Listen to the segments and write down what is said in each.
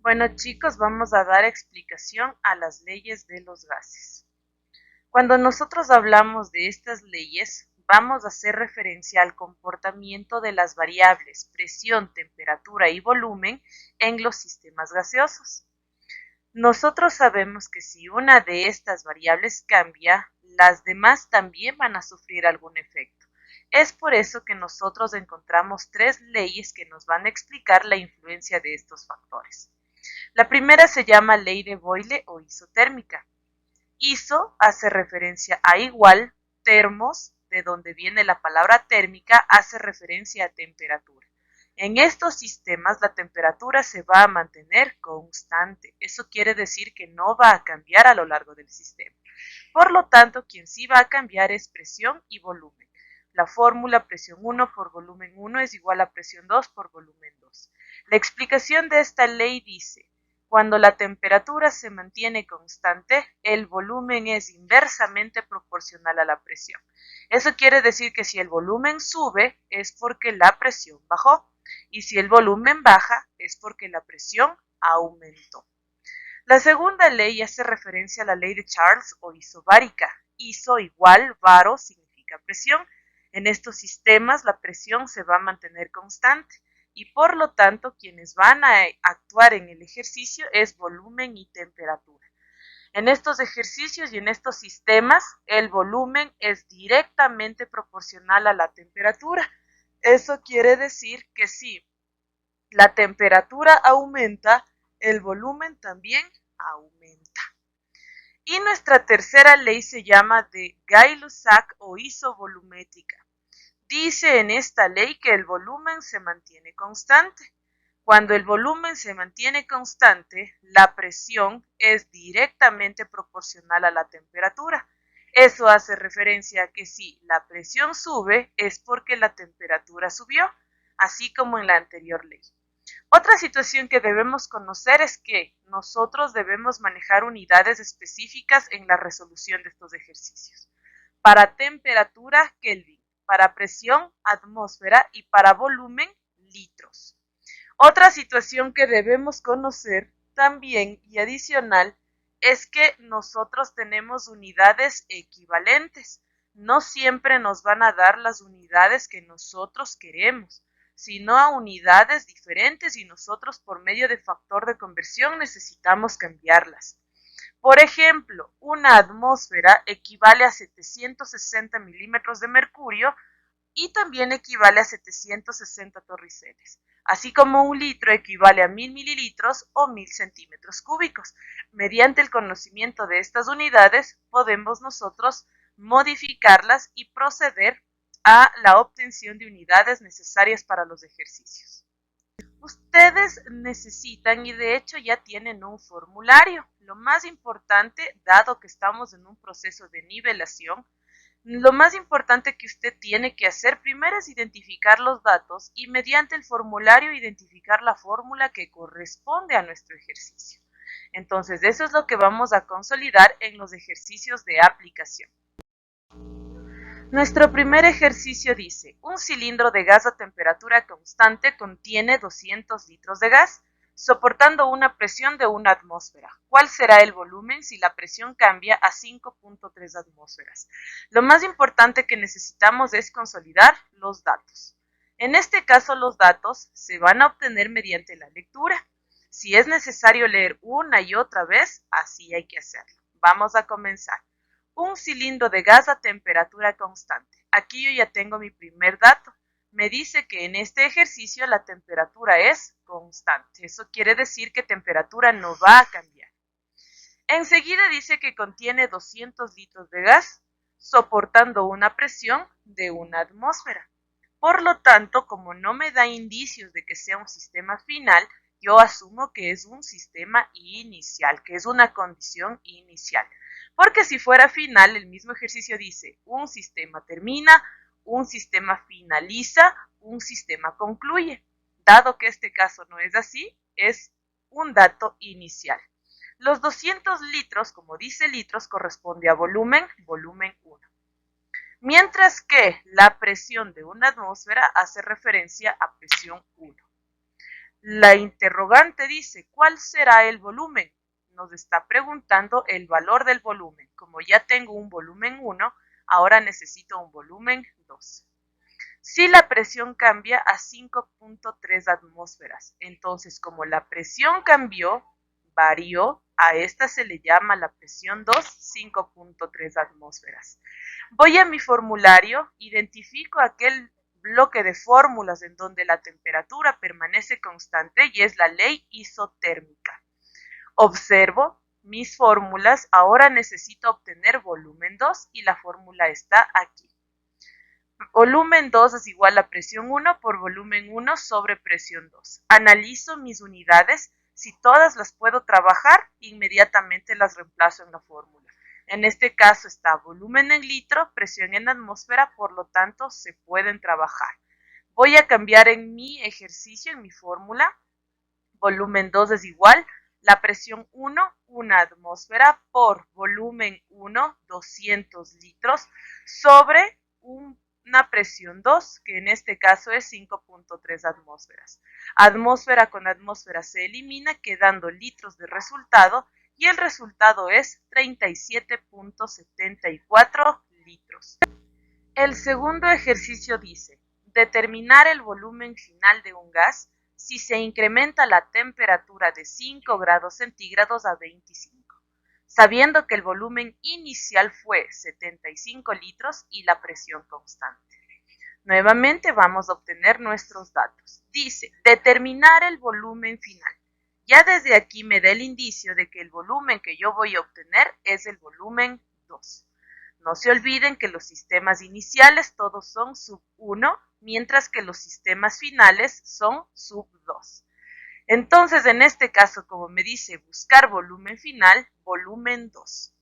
Bueno chicos, vamos a dar explicación a las leyes de los gases. Cuando nosotros hablamos de estas leyes, vamos a hacer referencia al comportamiento de las variables presión, temperatura y volumen en los sistemas gaseosos. Nosotros sabemos que si una de estas variables cambia, las demás también van a sufrir algún efecto. Es por eso que nosotros encontramos tres leyes que nos van a explicar la influencia de estos factores. La primera se llama ley de Boyle o isotérmica. Iso hace referencia a igual, termos, de donde viene la palabra térmica, hace referencia a temperatura. En estos sistemas la temperatura se va a mantener constante. Eso quiere decir que no va a cambiar a lo largo del sistema. Por lo tanto, quien sí va a cambiar es presión y volumen. La fórmula presión 1 por volumen 1 es igual a presión 2 por volumen 2. La explicación de esta ley dice: cuando la temperatura se mantiene constante, el volumen es inversamente proporcional a la presión. Eso quiere decir que si el volumen sube es porque la presión bajó, y si el volumen baja es porque la presión aumentó. La segunda ley hace referencia a la ley de Charles o isobárica. Iso igual, varo significa presión. En estos sistemas la presión se va a mantener constante y por lo tanto quienes van a actuar en el ejercicio es volumen y temperatura. En estos ejercicios y en estos sistemas el volumen es directamente proporcional a la temperatura. Eso quiere decir que si la temperatura aumenta, el volumen también aumenta. Y nuestra tercera ley se llama de Gay-Lussac o isovolumétrica. Dice en esta ley que el volumen se mantiene constante. Cuando el volumen se mantiene constante, la presión es directamente proporcional a la temperatura. Eso hace referencia a que si la presión sube es porque la temperatura subió, así como en la anterior ley. Otra situación que debemos conocer es que nosotros debemos manejar unidades específicas en la resolución de estos ejercicios. Para temperatura, Kelvin; para presión, atmósfera; y para volumen, litros. Otra situación que debemos conocer también y adicional es que nosotros tenemos unidades equivalentes. No siempre nos van a dar las unidades que nosotros queremos, sino a unidades diferentes y nosotros por medio de factor de conversión necesitamos cambiarlas. Por ejemplo, una atmósfera equivale a 760 milímetros de mercurio y también equivale a 760 torriceles, así como un litro equivale a 1000 mililitros o 1000 centímetros cúbicos. Mediante el conocimiento de estas unidades podemos nosotros modificarlas y proceder a la obtención de unidades necesarias para los ejercicios. Ustedes necesitan y de hecho ya tienen un formulario. Lo más importante, dado que estamos en un proceso de nivelación, lo más importante que usted tiene que hacer primero es identificar los datos y mediante el formulario identificar la fórmula que corresponde a nuestro ejercicio. Entonces, eso es lo que vamos a consolidar en los ejercicios de aplicación. Nuestro primer ejercicio dice: un cilindro de gas a temperatura constante contiene 200 litros de gas, soportando una presión de 1 atmósfera. ¿Cuál será el volumen si la presión cambia a 5.3 atmósferas? Lo más importante que necesitamos es consolidar los datos. En este caso, los datos se van a obtener mediante la lectura. Si es necesario leer una y otra vez, así hay que hacerlo. Vamos a comenzar. Un cilindro de gas a temperatura constante. Aquí yo ya tengo mi primer dato. Me dice que en este ejercicio la temperatura es constante. Eso quiere decir que temperatura no va a cambiar. Enseguida dice que contiene 200 litros de gas, soportando una presión de 1 atmósfera. Por lo tanto, como no me da indicios de que sea un sistema final, yo asumo que es un sistema inicial, que es una condición inicial. Porque si fuera final, el mismo ejercicio dice: un sistema termina, un sistema finaliza, un sistema concluye. Dado que este caso no es así, es un dato inicial. Los 200 litros, como dice litros, corresponde a volumen, volumen 1. Mientras que la presión de una atmósfera hace referencia a presión 1. La interrogante dice, ¿cuál será el volumen? Nos está preguntando el valor del volumen. Como ya tengo un volumen 1, ahora necesito un volumen 2. Si la presión cambia a 5.3 atmósferas, entonces como la presión cambió, varió, a esta se le llama la presión 2, 5.3 atmósferas. Voy a mi formulario, identifico aquel bloque de fórmulas en donde la temperatura permanece constante y es la ley isotérmica. Observo mis fórmulas, ahora necesito obtener volumen 2 y la fórmula está aquí. Volumen 2 es igual a presión 1 por volumen 1 sobre presión 2. Analizo mis unidades, si todas las puedo trabajar, inmediatamente las reemplazo en la fórmula. En este caso está volumen en litro, presión en atmósfera, por lo tanto se pueden trabajar. Voy a cambiar en mi ejercicio, en mi fórmula. Volumen 2 es igual, la presión 1, 1 atmósfera, por volumen 1, 200 litros, sobre una presión 2, que en este caso es 5.3 atmósferas. Atmósfera con atmósfera se elimina, quedando litros de resultado, y el resultado es 37.74 litros. El segundo ejercicio dice, determinar el volumen final de un gas si se incrementa la temperatura de 5 grados centígrados a 25, sabiendo que el volumen inicial fue 75 litros y la presión constante. Nuevamente vamos a obtener nuestros datos. Dice, determinar el volumen final. Ya desde aquí me da el indicio de que el volumen que yo voy a obtener es el volumen 2. No se olviden que los sistemas iniciales todos son sub 1, mientras que los sistemas finales son sub 2. Entonces, en este caso, como me dice buscar volumen final, volumen 2.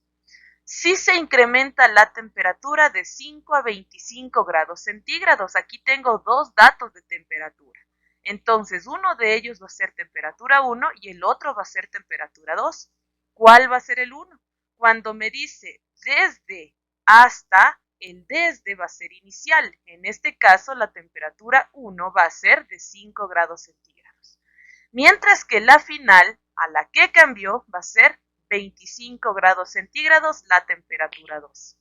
Si se incrementa la temperatura de 5 a 25 grados centígrados, aquí tengo dos datos de temperatura. Entonces, uno de ellos va a ser temperatura 1 y el otro va a ser temperatura 2. ¿Cuál va a ser el 1? Cuando me dice desde hasta, el desde va a ser inicial. En este caso, la temperatura 1 va a ser de 5 grados centígrados. Mientras que la final, a la que cambió, va a ser 25 grados centígrados, la temperatura 2.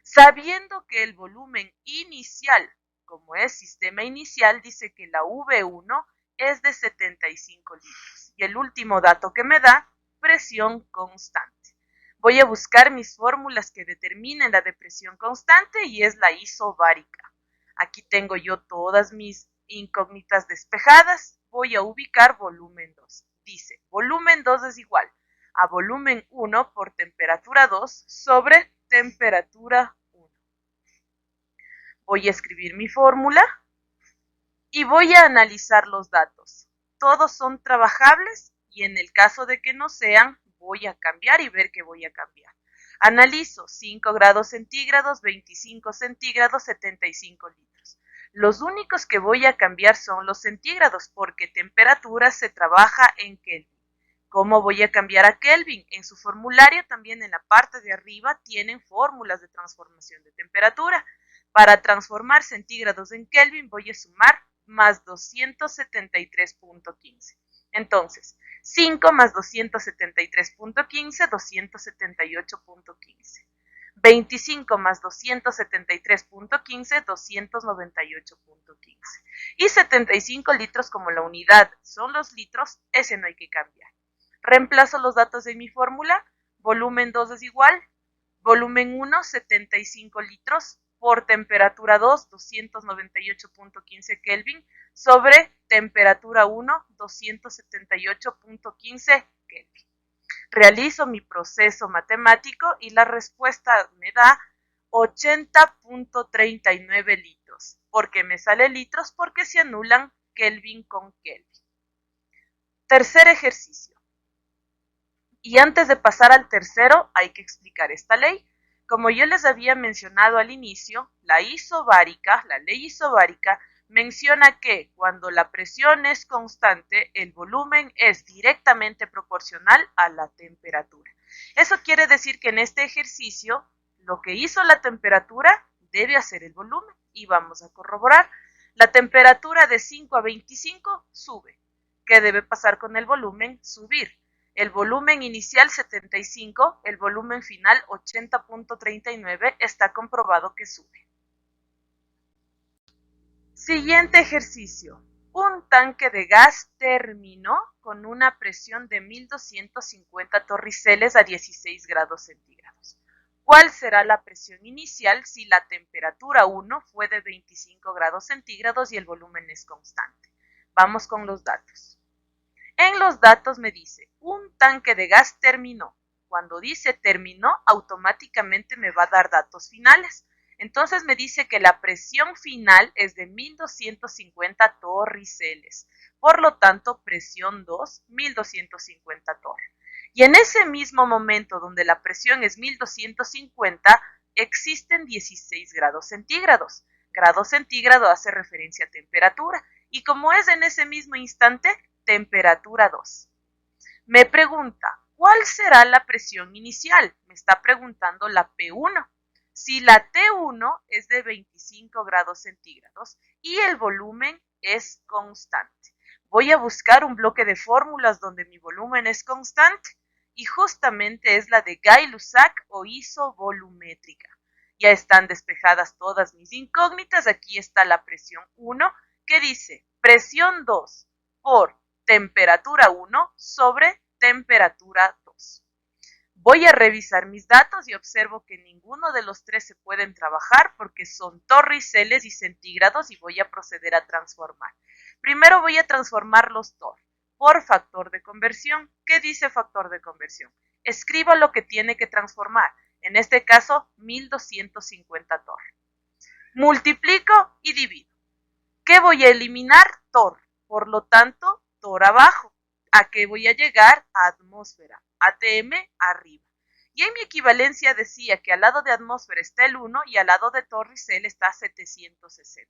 Sabiendo que el volumen inicial, como es sistema inicial, dice que la V1 es de 75 litros. Y el último dato que me da, presión constante. Voy a buscar mis fórmulas que determinen la de presión constante y es la isobárica. Aquí tengo yo todas mis incógnitas despejadas. Voy a ubicar volumen 2. Dice, volumen 2 es igual a volumen 1 por temperatura 2 sobre temperatura 1. Voy a escribir mi fórmula y voy a analizar los datos. Todos son trabajables y en el caso de que no sean, voy a cambiar y ver qué voy a cambiar. Analizo 5 grados centígrados, 25 centígrados, 75 litros. Los únicos que voy a cambiar son los centígrados porque temperatura se trabaja en Kelvin. ¿Cómo voy a cambiar a Kelvin? En su formulario también en la parte de arriba tienen fórmulas de transformación de temperatura. Para transformar centígrados en Kelvin voy a sumar más 273.15. Entonces, 5 más 273.15, 278.15. 25 más 273.15, 298.15. Y 75 litros como la unidad son los litros, ese no hay que cambiar. Reemplazo los datos de mi fórmula, volumen 2 es igual, volumen 1, 75 litros, por temperatura 2, 298.15 Kelvin, sobre temperatura 1, 278.15 Kelvin. Realizo mi proceso matemático y la respuesta me da 80.39 litros. ¿Por qué me sale litros? Porque se anulan Kelvin con Kelvin. Tercer ejercicio. Y antes de pasar al tercero, hay que explicar esta ley. Como yo les había mencionado al inicio, la ley isobárica, menciona que cuando la presión es constante, el volumen es directamente proporcional a la temperatura. Eso quiere decir que en este ejercicio, lo que hizo la temperatura debe hacer el volumen. Y vamos a corroborar. La temperatura de 5 a 25 sube. ¿Qué debe pasar con el volumen? Subir. El volumen inicial 75, el volumen final 80.39 está comprobado que sube. Siguiente ejercicio. Un tanque de gas terminó con una presión de 1250 torriceles a 16 grados centígrados. ¿Cuál será la presión inicial si la temperatura 1 fue de 25 grados centígrados y el volumen es constante? Vamos con los datos. En los datos me dice, un tanque de gas terminó. Cuando dice terminó, automáticamente me va a dar datos finales. Entonces me dice que la presión final es de 1250 torriceles. Por lo tanto, presión 2, 1250 tor. Y en ese mismo momento donde la presión es 1250, existen 16 grados centígrados. Grado centígrado hace referencia a temperatura. Y como es en ese mismo instante, temperatura 2. Me pregunta, ¿cuál será la presión inicial? Me está preguntando la P1. Si la T1 es de 25 grados centígrados y el volumen es constante. Voy a buscar un bloque de fórmulas donde mi volumen es constante y justamente es la de Gay-Lussac o isovolumétrica. Ya están despejadas todas mis incógnitas. Aquí está la presión 1 que dice presión 2 por temperatura 1 sobre temperatura 2. Voy a revisar mis datos y observo que ninguno de los tres se pueden trabajar porque son torriceles y centígrados y voy a proceder a transformar. Primero voy a transformar los tor por factor de conversión. ¿Qué dice factor de conversión? Escribo lo que tiene que transformar. En este caso, 1250 tor. Multiplico y divido. ¿Qué voy a eliminar? Tor. Por lo tanto, tor abajo. ¿A qué voy a llegar? A atmósfera. ATM arriba. Y en mi equivalencia decía que al lado de atmósfera está el 1 y al lado de torricel está 760.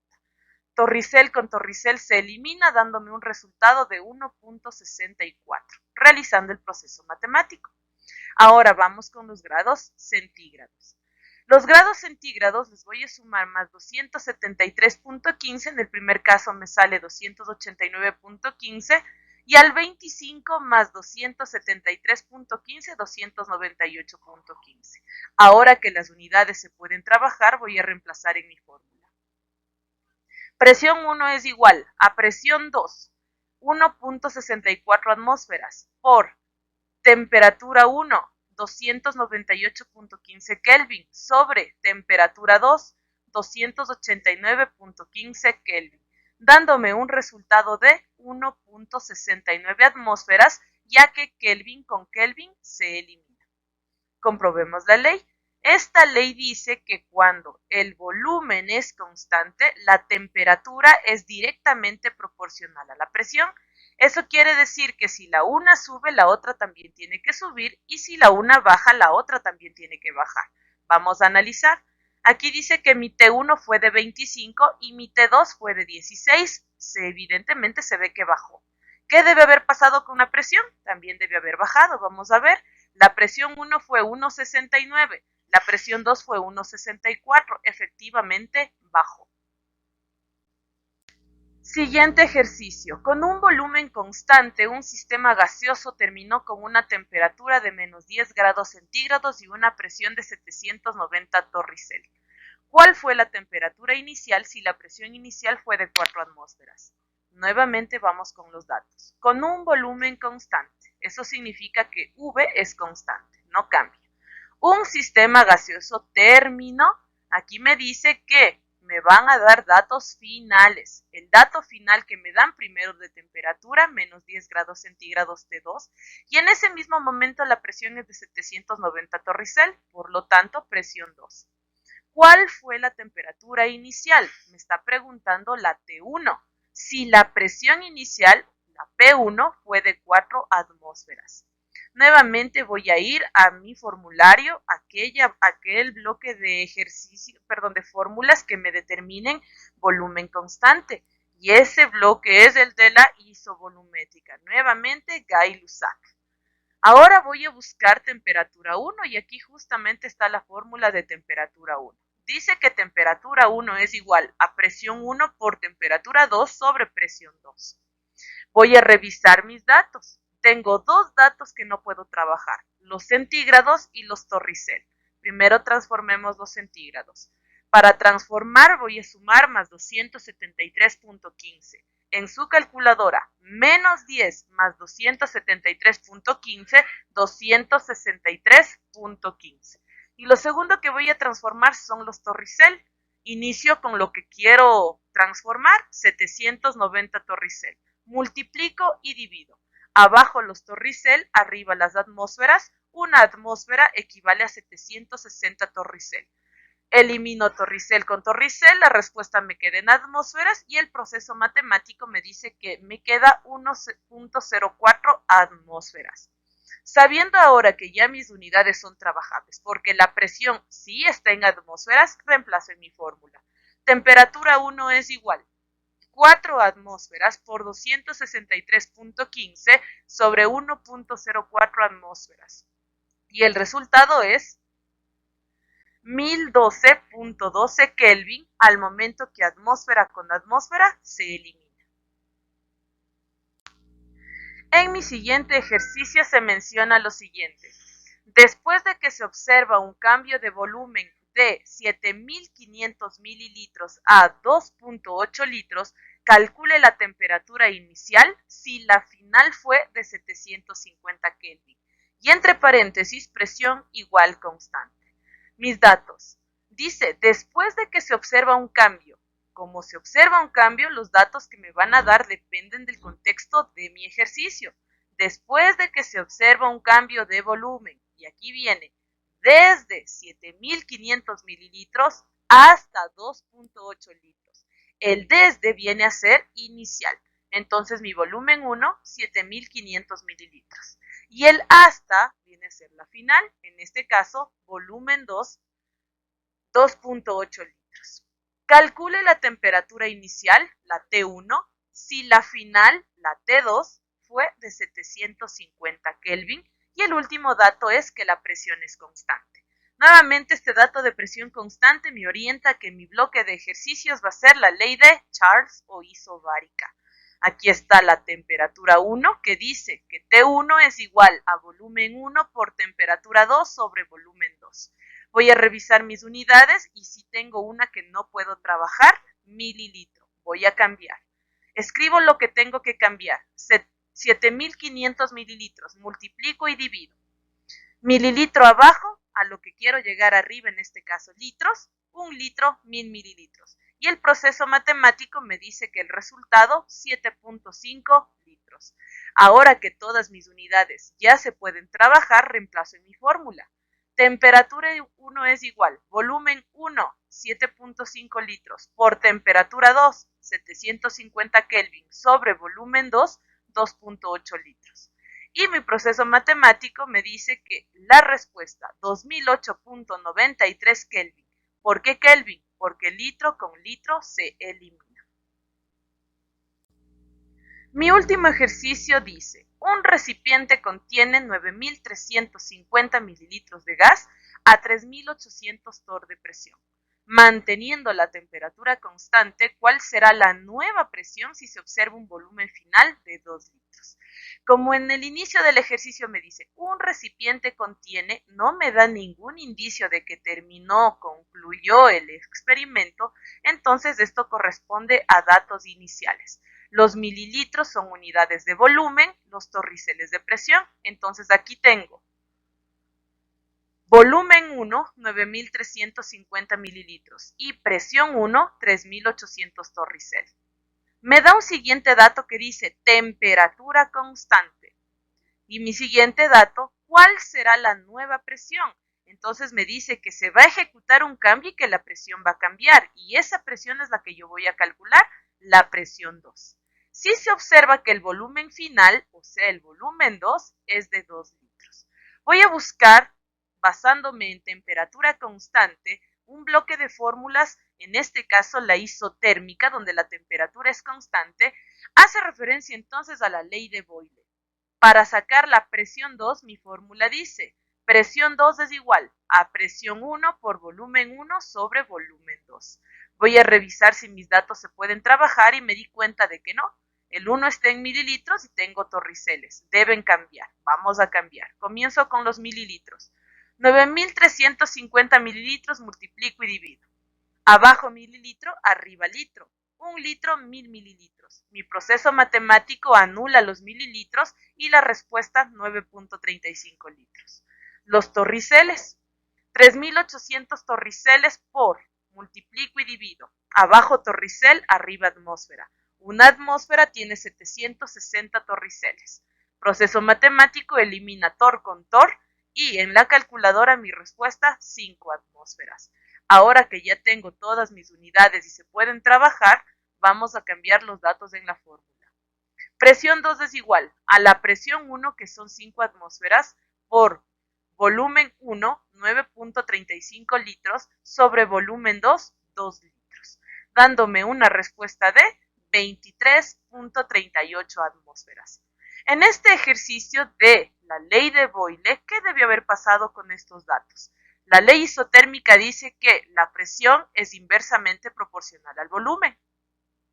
Torricel con torricel se elimina dándome un resultado de 1.64, realizando el proceso matemático. Ahora vamos con los grados centígrados. Los grados centígrados les voy a sumar más 273.15, en el primer caso me sale 289.15, y al 25 más 273.15, 298.15. Ahora que las unidades se pueden trabajar, voy a reemplazar en mi fórmula. Presión 1 es igual a presión 2, 1.64 atmósferas, por temperatura 1, 298.15 Kelvin, sobre temperatura 2, 289.15 Kelvin, dándome un resultado de 1.69 atmósferas, ya que Kelvin con Kelvin se elimina. Comprobemos la ley. Esta ley dice que cuando el volumen es constante, la temperatura es directamente proporcional a la presión. Eso quiere decir que si la una sube, la otra también tiene que subir, y si la una baja, la otra también tiene que bajar. Vamos a analizar. Aquí dice que mi T1 fue de 25 y mi T2 fue de 16. Evidentemente se ve que bajó. ¿Qué debe haber pasado con la presión? También debe haber bajado. Vamos a ver. La presión 1 fue 1.69. La presión 2 fue 1.64. Efectivamente bajó. Siguiente ejercicio. Con un volumen constante, un sistema gaseoso terminó con una temperatura de menos 10 grados centígrados y una presión de 790 torricel. ¿Cuál fue la temperatura inicial si la presión inicial fue de 4 atmósferas? Nuevamente vamos con los datos. Con un volumen constante. Eso significa que V es constante, no cambia. Un sistema gaseoso terminó. Aquí me dice que me van a dar datos finales. El dato final que me dan primero de temperatura, menos 10 grados centígrados T2, y en ese mismo momento la presión es de 790 torricel, por lo tanto presión 2. ¿Cuál fue la temperatura inicial? Me está preguntando la T1. Si la presión inicial, la P1, fue de 4 atmósferas. Nuevamente voy a ir a mi formulario, aquel bloque de de fórmulas que me determinen volumen constante. Y ese bloque es el de la isovolumétrica. Nuevamente, Gay-Lussac. Ahora voy a buscar temperatura 1 y aquí justamente está la fórmula de temperatura 1. Dice que temperatura 1 es igual a presión 1 por temperatura 2 sobre presión 2. Voy a revisar mis datos. Tengo dos datos que no puedo trabajar, los centígrados y los torricel. Primero transformemos los centígrados. Para transformar voy a sumar más 273.15. En su calculadora, menos 10 más 273.15, 263.15. Y lo segundo que voy a transformar son los torricel. Inicio con lo que quiero transformar, 790 torricel. Multiplico y divido. Abajo los torricel, arriba las atmósferas. Una atmósfera equivale a 760 torricel. Elimino torricel con torricel, la respuesta me queda en atmósferas y el proceso matemático me dice que me queda 1.04 atmósferas. Sabiendo ahora que ya mis unidades son trabajables, porque la presión sí está en atmósferas, reemplazo en mi fórmula. Temperatura 1 es igual 4 atmósferas por 263.15 sobre 1.04 atmósferas. Y el resultado es 1012.12 Kelvin al momento que atmósfera con atmósfera se elimina. En mi siguiente ejercicio se menciona lo siguiente. Después de que se observa un cambio de volumen de 7.500 mililitros a 2.8 litros, calcule la temperatura inicial si la final fue de 750 Kelvin. Y entre paréntesis, presión igual constante. Mis datos. Dice, después de que se observa un cambio. Como se observa un cambio, los datos que me van a dar dependen del contexto de mi ejercicio. Después de que se observa un cambio de volumen, y aquí viene, desde 7.500 mililitros hasta 2.8 litros. El desde viene a ser inicial. Entonces mi volumen 1, 7.500 mililitros. Y el hasta viene a ser la final, en este caso, volumen 2, 2.8 litros. Calcule la temperatura inicial, la T1, si la final, la T2, fue de 750 Kelvin y el último dato es que la presión es constante. Nuevamente este dato de presión constante me orienta que mi bloque de ejercicios va a ser la ley de Charles o isobárica. Aquí está la temperatura 1 que dice que T1 es igual a volumen 1 por temperatura 2 sobre volumen 2. Voy a revisar mis unidades y si tengo una que no puedo trabajar, mililitro. Voy a cambiar. Escribo lo que tengo que cambiar. 7.500 mililitros. Multiplico y divido. Mililitro abajo, a lo que quiero llegar arriba, en este caso litros. 1 litro, 1.000 mililitros. Y el proceso matemático me dice que el resultado, 7.5 litros. Ahora que todas mis unidades ya se pueden trabajar, reemplazo en mi fórmula. Temperatura 1 es igual, volumen 1, 7.5 litros, por temperatura 2, 750 Kelvin, sobre volumen 2, 2.8 litros. Y mi proceso matemático me dice que la respuesta, 2008.93 Kelvin. ¿Por qué Kelvin? Porque litro con litro se elimina. Mi último ejercicio dice, un recipiente contiene 9.350 mililitros de gas a 3.800 torr de presión. Manteniendo la temperatura constante, ¿cuál será la nueva presión si se observa un volumen final de 2 litros? Como en el inicio del ejercicio me dice, un recipiente contiene, no me da ningún indicio de que terminó, concluyó el experimento, entonces esto corresponde a datos iniciales. Los mililitros son unidades de volumen, los torriceles de presión. Entonces aquí tengo volumen 1, 9.350 mililitros y presión 1, 3.800 torricel. Me da un siguiente dato que dice temperatura constante. Y mi siguiente dato, ¿cuál será la nueva presión? Entonces me dice que se va a ejecutar un cambio y que la presión va a cambiar. Y esa presión es la que yo voy a calcular, la presión 2. Si se observa que el volumen final, o sea, el volumen 2, es de 2 litros. Voy a buscar, basándome en temperatura constante, un bloque de fórmulas, en este caso la isotérmica, donde la temperatura es constante, hace referencia entonces a la ley de Boyle. Para sacar la presión 2, mi fórmula dice, presión 2 es igual a presión 1 por volumen 1 sobre volumen 2. Voy a revisar si mis datos se pueden trabajar y me di cuenta de que no. El 1 está en mililitros y tengo torriceles. Deben cambiar. Vamos a cambiar. Comienzo con los mililitros. 9.350 mililitros multiplico y divido. Abajo mililitro, arriba litro. 1 litro, 1000 mililitros. Mi proceso matemático anula los mililitros y la respuesta 9.35 litros. Los torriceles. 3.800 torriceles por, multiplico y divido. Abajo torricel, arriba atmósfera. Una atmósfera tiene 760 torriceles. Proceso matemático elimina tor con tor y en la calculadora mi respuesta 5 atmósferas. Ahora que ya tengo todas mis unidades y se pueden trabajar, vamos a cambiar los datos en la fórmula. Presión 2 es igual a la presión 1, que son 5 atmósferas, por volumen 1, 9.35 litros, sobre volumen 2, 2 litros, dándome una respuesta de 23.38 atmósferas. En este ejercicio de la ley de Boyle, ¿qué debió haber pasado con estos datos? La ley isotérmica dice que la presión es inversamente proporcional al volumen.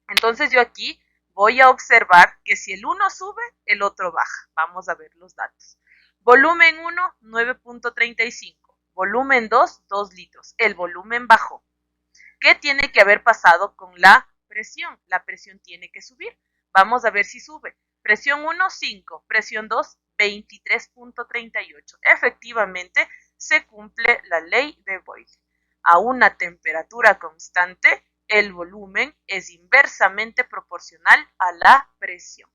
Entonces yo aquí voy a observar que si el uno sube, el otro baja. Vamos a ver los datos. Volumen 1, 9.35. Volumen 2, 2 litros. El volumen bajó. ¿Qué tiene que haber pasado con la presión? La presión tiene que subir. Vamos a ver si sube. Presión 1, 5. Presión 2, 23.38. Efectivamente, se cumple la ley de Boyle. A una temperatura constante, el volumen es inversamente proporcional a la presión.